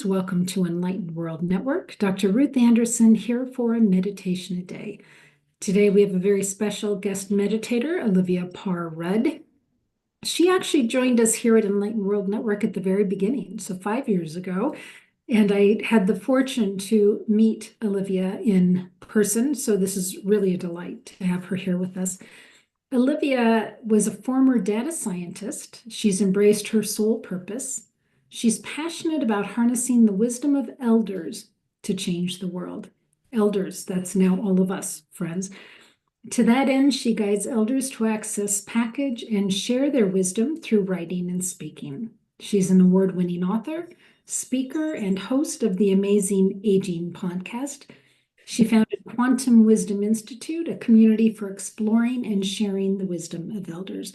friends. Welcome to Enlightened World Network. Dr. Ruth Anderson here for a meditation a day. Today we have a very special guest meditator, Olivia Parr-Rud. She actually joined us here at Enlightened World Network at the very beginning, so 5 years ago. And I had the fortune to meet Olivia in person, so this is really a delight to have her here with us. Olivia was a former data scientist. She's embraced her soul purpose. She's passionate about harnessing the wisdom of elders to change the world. Elders, that's now all of us, friends. To that end, she guides elders to access, package, and share their wisdom through writing and speaking. She's an award-winning author, speaker, and host of the Amazing Aging podcast. She founded Quantum Wisdom Institute, a community for exploring and sharing the wisdom of elders.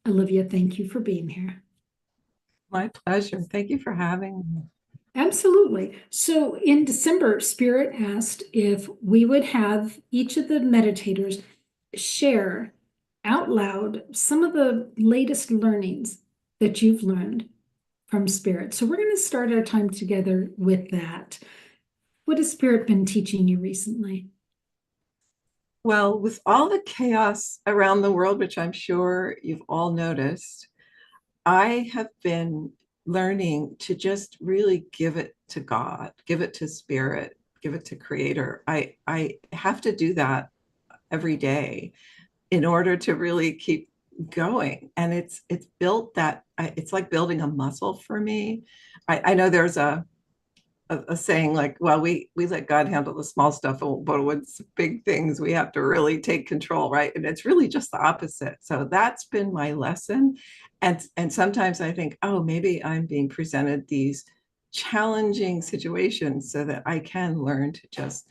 Olivia, thank you for being here. My pleasure. Thank you for having me. Absolutely. So in December, Spirit asked if we would have each of the meditators share out loud some of the latest learnings that you've learned from Spirit. So we're going to start our time together with that. What has Spirit been teaching you recently? Well, with all the chaos around the world, which I'm sure you've all noticed, I have been learning to just really give it to God, give it to Spirit, give it to Creator. I have to do that every day in order to really keep going. And it's built that it's like building a muscle for me. I know there's a saying like, well, we let God handle the small stuff, but with big things, we have to really take control, right? And it's really just the opposite. So that's been my lesson. And sometimes I think, oh, maybe I'm being presented these challenging situations so that I can learn to just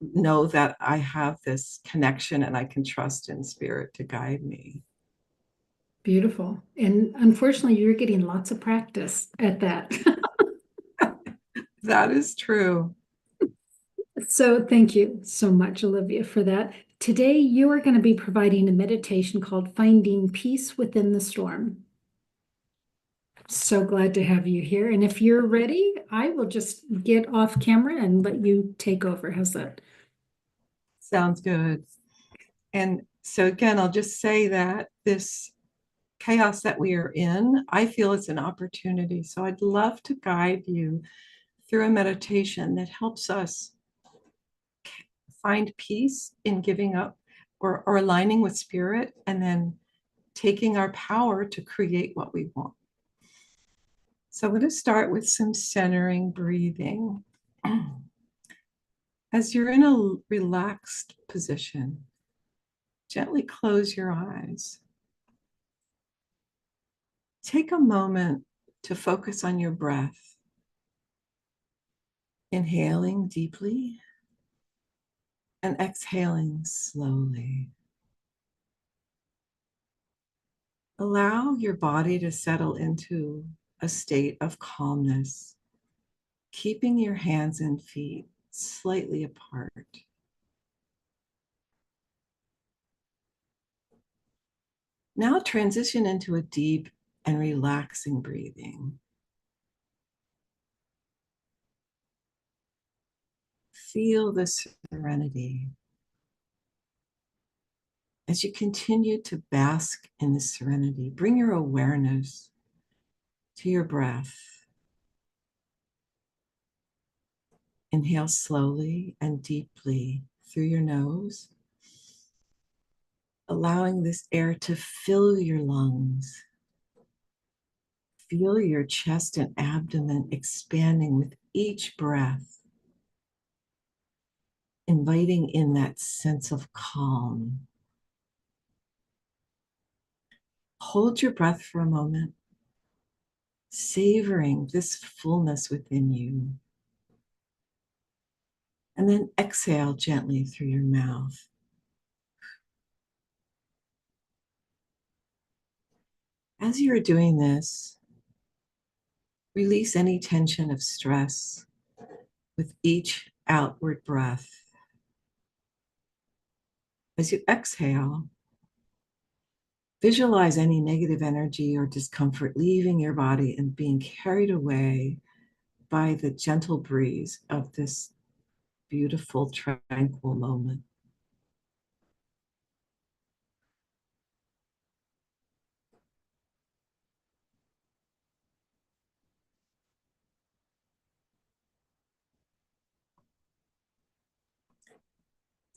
know that I have this connection and I can trust in Spirit to guide me. Beautiful. And unfortunately, you're getting lots of practice at that. That is true. So thank you so much, Olivia, for that. Today, you are going to be providing a meditation called Finding Peace Within the Storm. So glad to have you here. And if you're ready, I will just get off camera and let you take over. How's that? Sounds good. And so again, I'll just say that this chaos that we are in, I feel it's an opportunity. So I'd love to guide you through a meditation that helps us find peace in giving up or aligning with Spirit and then taking our power to create what we want. So I'm going to start with some centering breathing. As you're in a relaxed position, gently close your eyes. Take a moment to focus on your breath. Inhaling deeply and exhaling slowly. Allow your body to settle into a state of calmness, keeping your hands and feet slightly apart. Now transition into a deep and relaxing breathing. Feel the serenity. As you continue to bask in the serenity, bring your awareness to your breath. Inhale slowly and deeply through your nose, allowing this air to fill your lungs. Feel your chest and abdomen expanding with each breath, inviting in that sense of calm. Hold your breath for a moment, savoring this fullness within you. And then exhale gently through your mouth. As you're doing this, release any tension of stress with each outward breath. As you exhale, visualize any negative energy or discomfort leaving your body and being carried away by the gentle breeze of this beautiful, tranquil moment.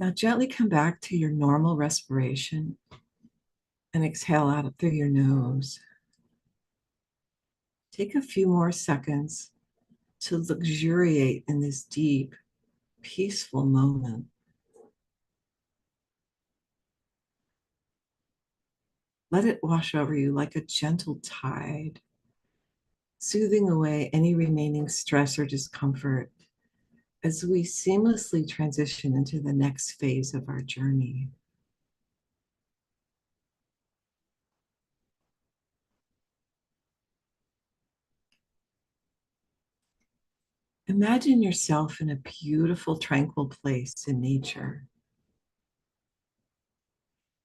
Now gently come back to your normal respiration and exhale out through your nose. Take a few more seconds to luxuriate in this deep, peaceful moment. Let it wash over you like a gentle tide, soothing away any remaining stress or discomfort as we seamlessly transition into the next phase of our journey. Imagine yourself in a beautiful, tranquil place in nature.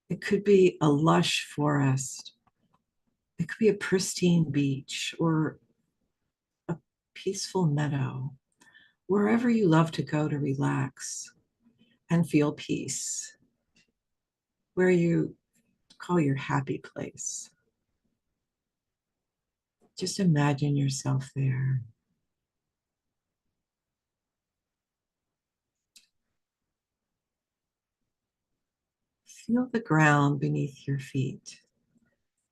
It could be a lush forest. It could be a pristine beach or a peaceful meadow, wherever you love to go to relax and feel peace, where you call your happy place. Just imagine yourself there. Feel the ground beneath your feet,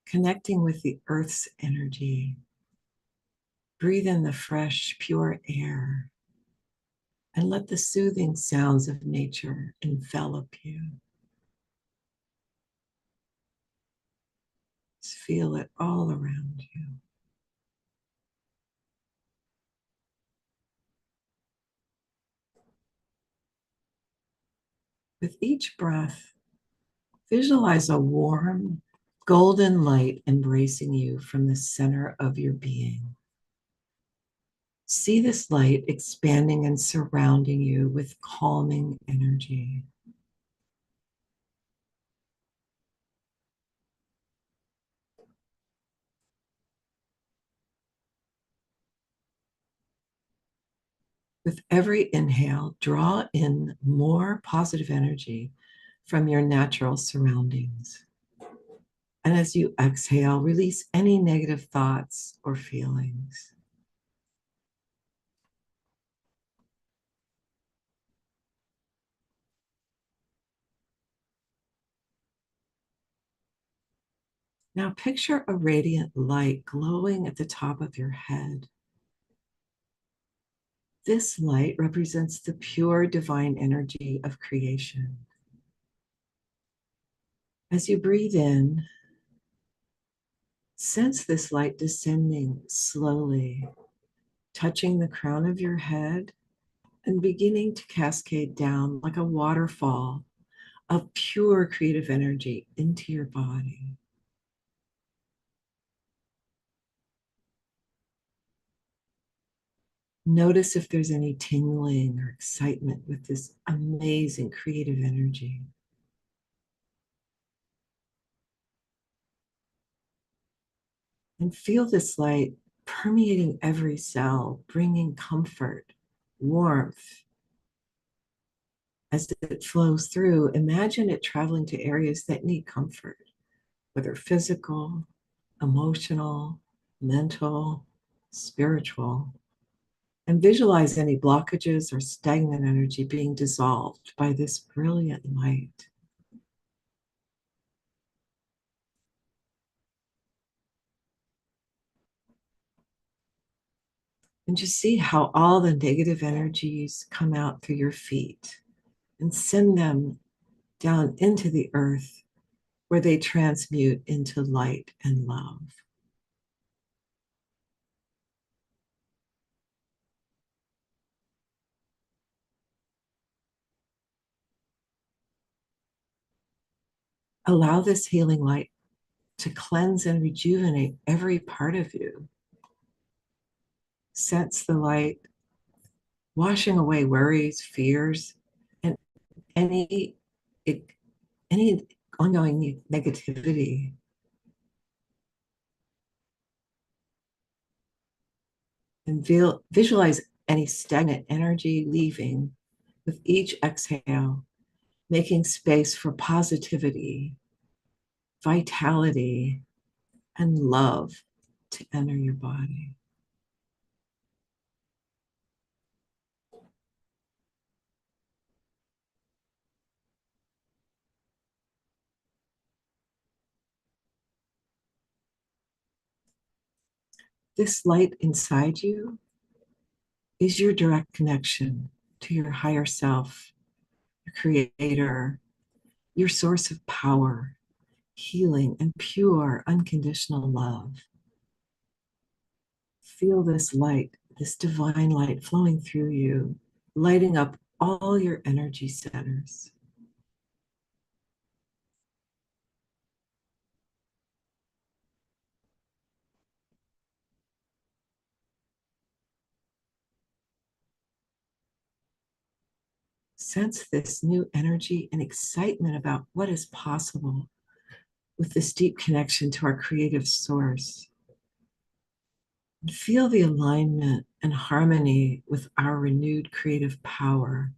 connecting with the earth's energy. Breathe in the fresh, pure air and let the soothing sounds of nature envelop you. Just feel it all around you. With each breath, visualize a warm, golden light embracing you from the center of your being. See this light expanding and surrounding you with calming energy. With every inhale, draw in more positive energy from your natural surroundings. And as you exhale, release any negative thoughts or feelings. Now picture a radiant light glowing at the top of your head. This light represents the pure divine energy of creation. As you breathe in, sense this light descending slowly, touching the crown of your head and beginning to cascade down like a waterfall of pure creative energy into your body. Notice if there's any tingling or excitement with this amazing creative energy. And feel this light permeating every cell, bringing comfort, warmth. As it flows through, imagine it traveling to areas that need comfort, whether physical, emotional, mental, spiritual. And visualize any blockages or stagnant energy being dissolved by this brilliant light. And just see how all the negative energies come out through your feet and send them down into the earth where they transmute into light and love. Allow this healing light to cleanse and rejuvenate every part of you. Sense the light washing away worries, fears, and any, any ongoing negativity. And visualize any stagnant energy leaving with each exhale, making space for positivity, vitality, and love to enter your body. This light inside you is your direct connection to your higher self, your creator, your source of power, healing, and pure, unconditional love. Feel this light, this divine light flowing through you, lighting up all your energy centers. Sense this new energy and excitement about what is possible with this deep connection to our creative source. And feel the alignment and harmony with our renewed creative power.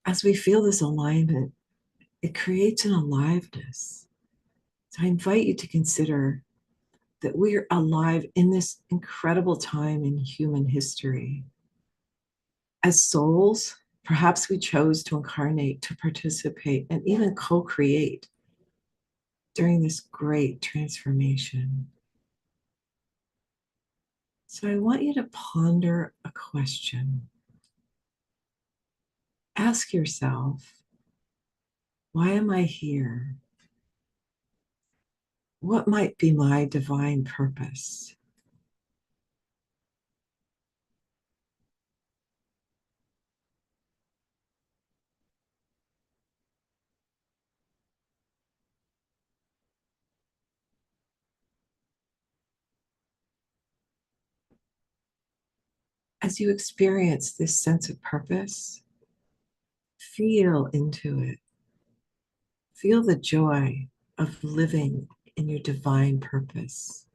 As we feel this alignment, it creates an aliveness. So I invite you to consider that we are alive in this incredible time in human history. As souls, perhaps we chose to incarnate, to participate, and even co create during this great transformation. So I want you to ponder a question. Ask yourself, why am I here? What might be my divine purpose? As you experience this sense of purpose, feel into it. Feel the joy of living in your divine purpose.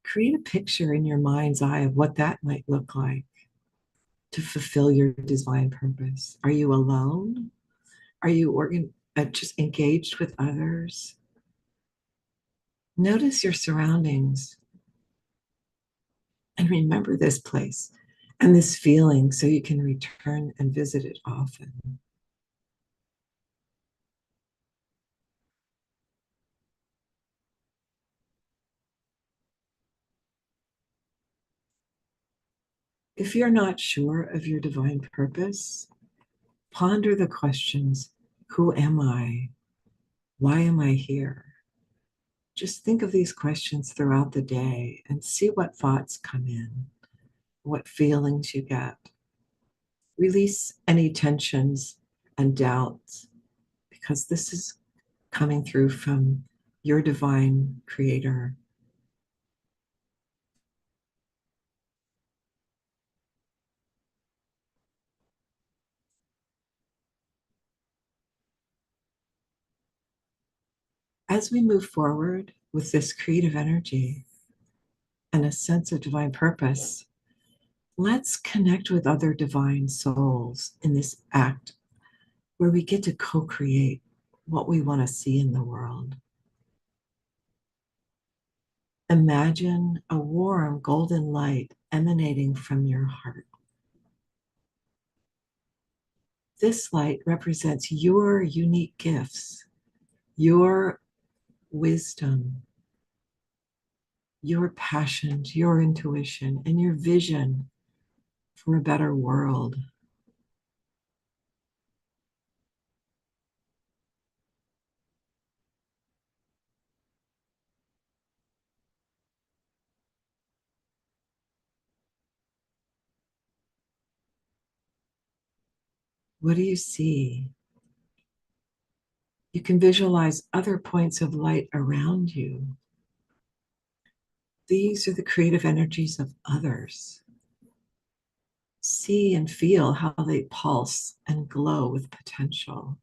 Create a picture in your mind's eye of what that might look like to fulfill your divine purpose. Are you alone? Are you just engaged with others? Notice your surroundings and remember this place and this feeling so you can return and visit it often. If you're not sure of your divine purpose, ponder the questions: who am I? Why am I here? Just think of these questions throughout the day and see what thoughts come in, what feelings you get. Release any tensions and doubts because this is coming through from your divine creator. As we move forward with this creative energy and a sense of divine purpose, let's connect with other divine souls in this act where we get to co create what we want to see in the world. Imagine a warm golden light emanating from your heart. This light represents your unique gifts, your wisdom, your passions, your intuition, and your vision for a better world. What do you see? You can visualize other points of light around you. These are the creative energies of others. See and feel how they pulse and glow with potential.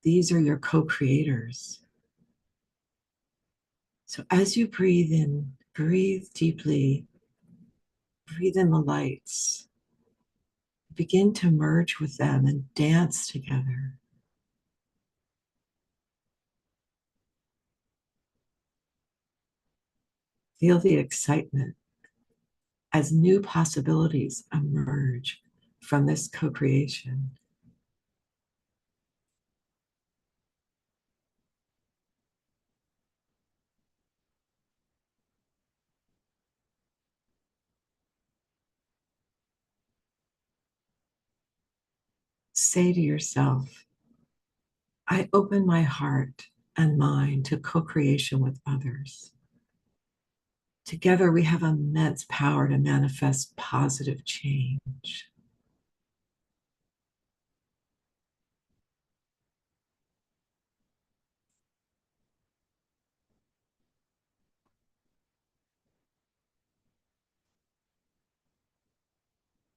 These are your co-creators. So as you breathe in, breathe deeply, breathe in the lights, begin to merge with them and dance together. Feel the excitement as new possibilities emerge from this co-creation. Say to yourself, I open my heart and mind to co-creation with others. Together, we have immense power to manifest positive change.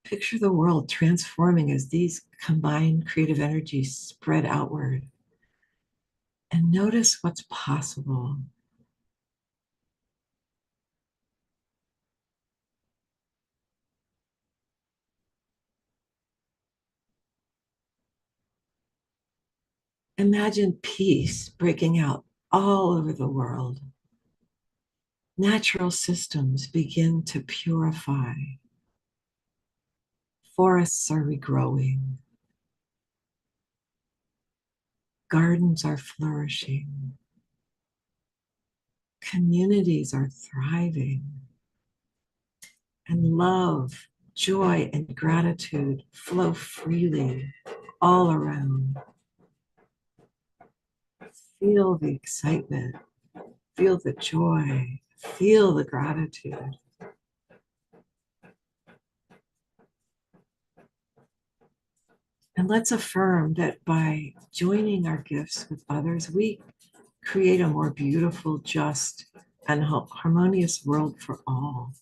Picture the world transforming as these combined creative energies spread outward. And notice what's possible. Imagine peace breaking out all over the world. Natural systems begin to purify. Forests are regrowing. Gardens are flourishing. Communities are thriving. And love, joy, and gratitude flow freely all around. Feel the excitement. Feel the joy. Feel the gratitude. And let's affirm that by joining our gifts with others, we create a more beautiful, just, and harmonious world for all.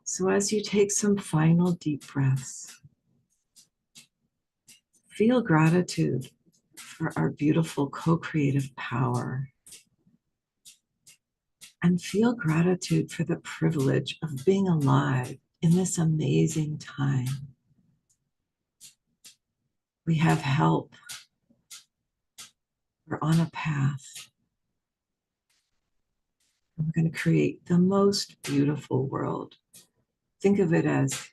So as you take some final deep breaths, feel gratitude for our beautiful co-creative power. And feel gratitude for the privilege of being alive in this amazing time. We have help. We're on a path. We're going to create the most beautiful world. Think of it as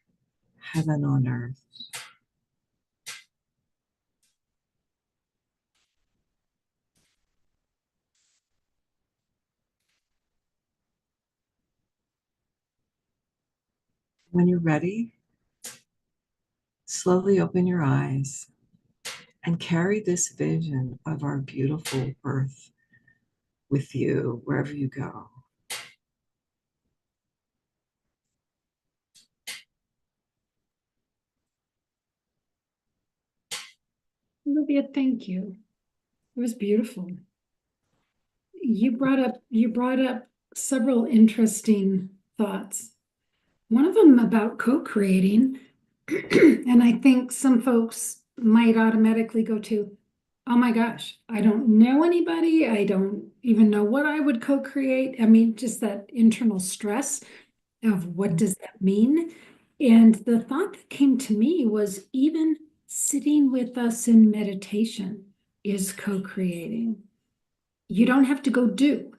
heaven on earth. When you're ready, slowly open your eyes and carry this vision of our beautiful earth with you wherever you go. Olivia, thank you. It was beautiful. You brought up several interesting thoughts. One of them about co-creating, and I think some folks might automatically go to, oh my gosh, I don't know anybody. I don't even know what I would co-create. I mean, just that internal stress of what does that mean? And the thought that came to me was even sitting with us in meditation is co-creating. You don't have to go do,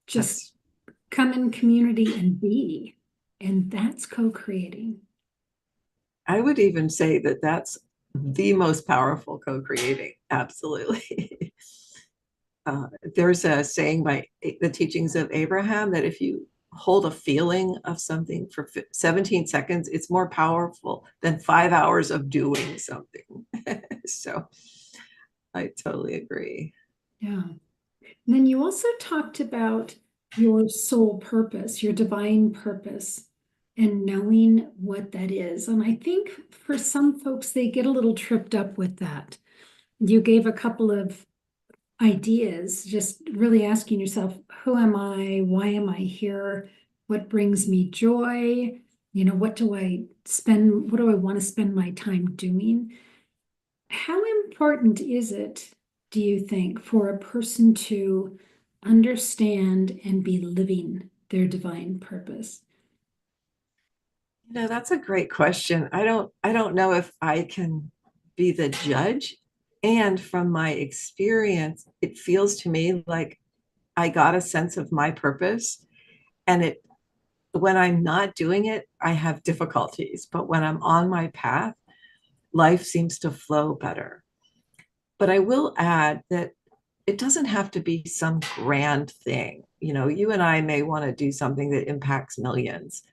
just That's, come in community and be. And that's co-creating. I would even say that that's the most powerful co-creating. Absolutely. There's a saying by the teachings of Abraham that if you hold a feeling of something for 17 seconds, it's more powerful than 5 hours of doing something. So I totally agree. Yeah. And then you also talked about your soul purpose, your divine purpose. and knowing what that is. And I think for some folks, they get a little tripped up with that. You gave a couple of ideas, just really asking yourself, who am I? Why am I here? What brings me joy? What do I want to spend my time doing? How important is it, do you think, for a person to understand and be living their divine purpose? That's a great question. I don't know if I can be the judge. And from my experience, it feels to me like I got a sense of my purpose. And it when I'm not doing it, I have difficulties. But when I'm on my path, life seems to flow better. But I will add that it doesn't have to be some grand thing. You and I may want to do something that impacts millions.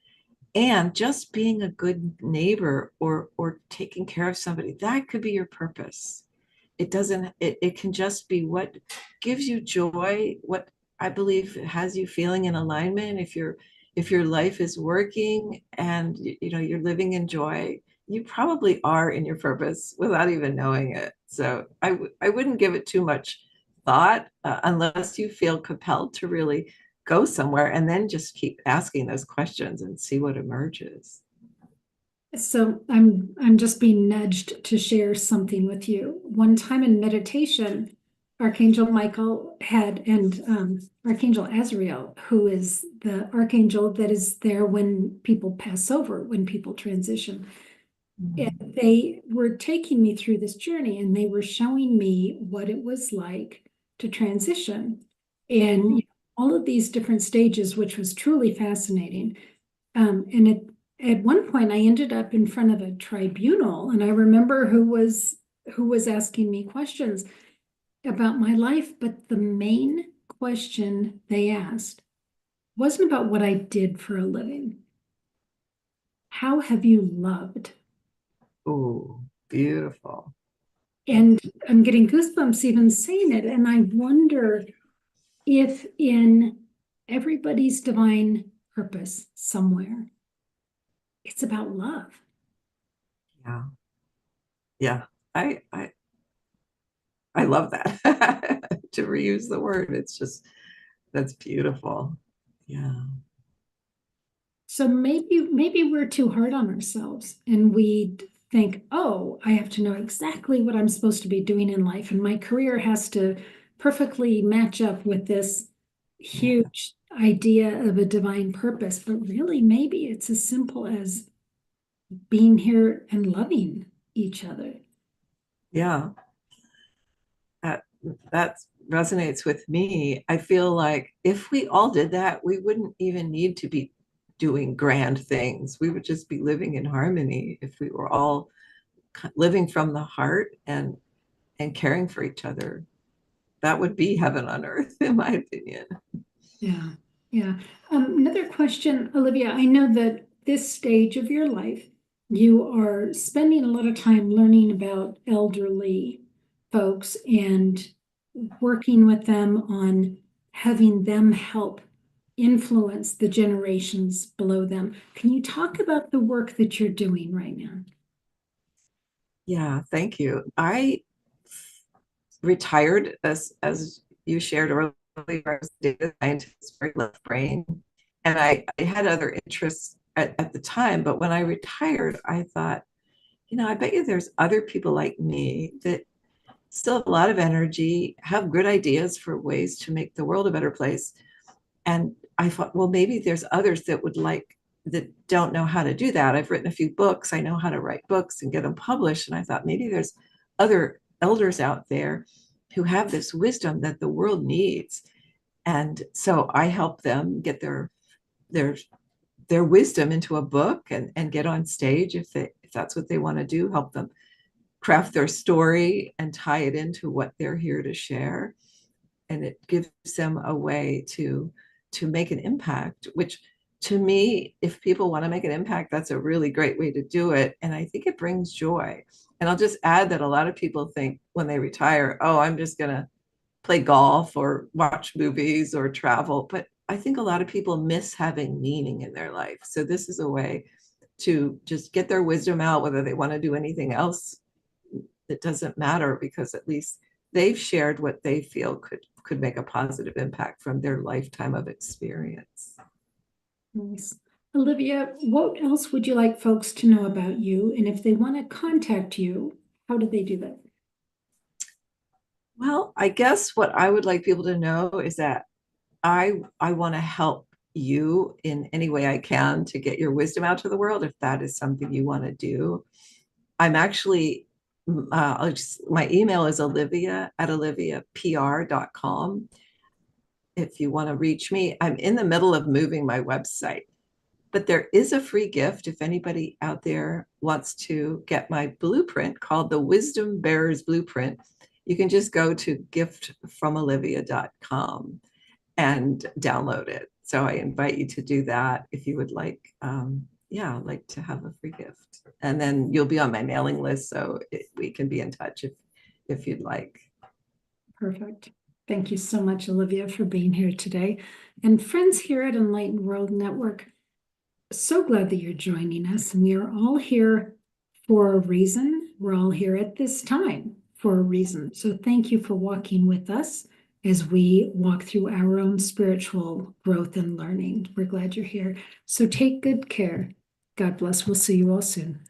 And just being a good neighbor or taking care of somebody, that could be your purpose. It can just be what gives you joy, what I believe has you feeling in alignment. If your life is working and you're living in joy, you probably are in your purpose without even knowing it. So I wouldn't give it too much thought unless you feel compelled to really go somewhere, and then just keep asking those questions and see what emerges. So I'm just being nudged to share something with you. One time in meditation, Archangel Michael had and Archangel Azrael, who is the archangel that is there when people pass over, when people transition. Mhm. And they were taking me through this journey, and they were showing me what it was like to transition, and all of these different stages, which was truly fascinating. And at one point, I ended up in front of a tribunal, and I remember who was asking me questions about my life, but the main question they asked wasn't about what I did for a living. How have you loved? Ooh, beautiful. And I'm getting goosebumps even saying it. And I wonder if in everybody's divine purpose somewhere, it's about love. Yeah. Yeah. I love that. To reuse the word. It's just that's beautiful. Yeah. So maybe we're too hard on ourselves and we think, oh, I have to know exactly what I'm supposed to be doing in life, and my career has to perfectly match up with this Yeah. huge idea of a divine purpose. But really, maybe it's as simple as being here and loving each other. Yeah. That that resonates with me. I feel like if we all did that, we wouldn't even need to be doing grand things. We would just be living in harmony if we were all living from the heart and caring for each other. That would be heaven on earth, in my opinion. Yeah, yeah. Another question, Olivia. I know that this stage of your life, you are spending a lot of time learning about elderly folks and working with them on having them help influence the generations below them. Can you talk about the work that you're doing right now? Yeah, thank you. I retired as you shared earlier. I was a data scientist, very left brain, and I had other interests at the time. But when I retired, I thought, I bet you there's other people like me that still have a lot of energy, have good ideas for ways to make the world a better place. And I thought, well, maybe there's others that don't know how to do that. I've written a few books. I know how to write books and get them published. And I thought maybe there's other elders out there who have this wisdom that the world needs. And so I help them get their their wisdom into a book and get on stage if that's what they want to do, help them craft their story and tie it into what they're here to share. And it gives them a way to make an impact, which to me, if people want to make an impact, that's a really great way to do it. And I think it brings joy. And I'll just add that a lot of people think when they retire, oh, I'm just going to play golf or watch movies or travel. But I think a lot of people miss having meaning in their life. So this is a way to just get their wisdom out, whether they want to do anything else, it doesn't matter, because at least they've shared what they feel could make a positive impact from their lifetime of experience. Nice. Olivia, what else would you like folks to know about you? And if they want to contact you, how do they do that? Well, I guess what I would like people to know is that I want to help you in any way I can to get your wisdom out to the world, if that is something you want to do. I'm actually, my email is olivia@oliviapr.com. If you want to reach me, I'm in the middle of moving my website, but there is a free gift if anybody out there wants to get my blueprint called the Wisdom Bearers Blueprint. You can just go to giftfromolivia.com and download it. So I invite you to do that if you would like. Yeah, like to have a free gift, and then you'll be on my mailing list, so we can be in touch if you'd like. Perfect. Thank you so much, Olivia, for being here today. And friends here at Enlightened World Network, so glad that you're joining us. And we are all here for a reason. We're all here at this time for a reason. So thank you for walking with us as we walk through our own spiritual growth and learning. We're glad you're here. So take good care. God bless. We'll see you all soon.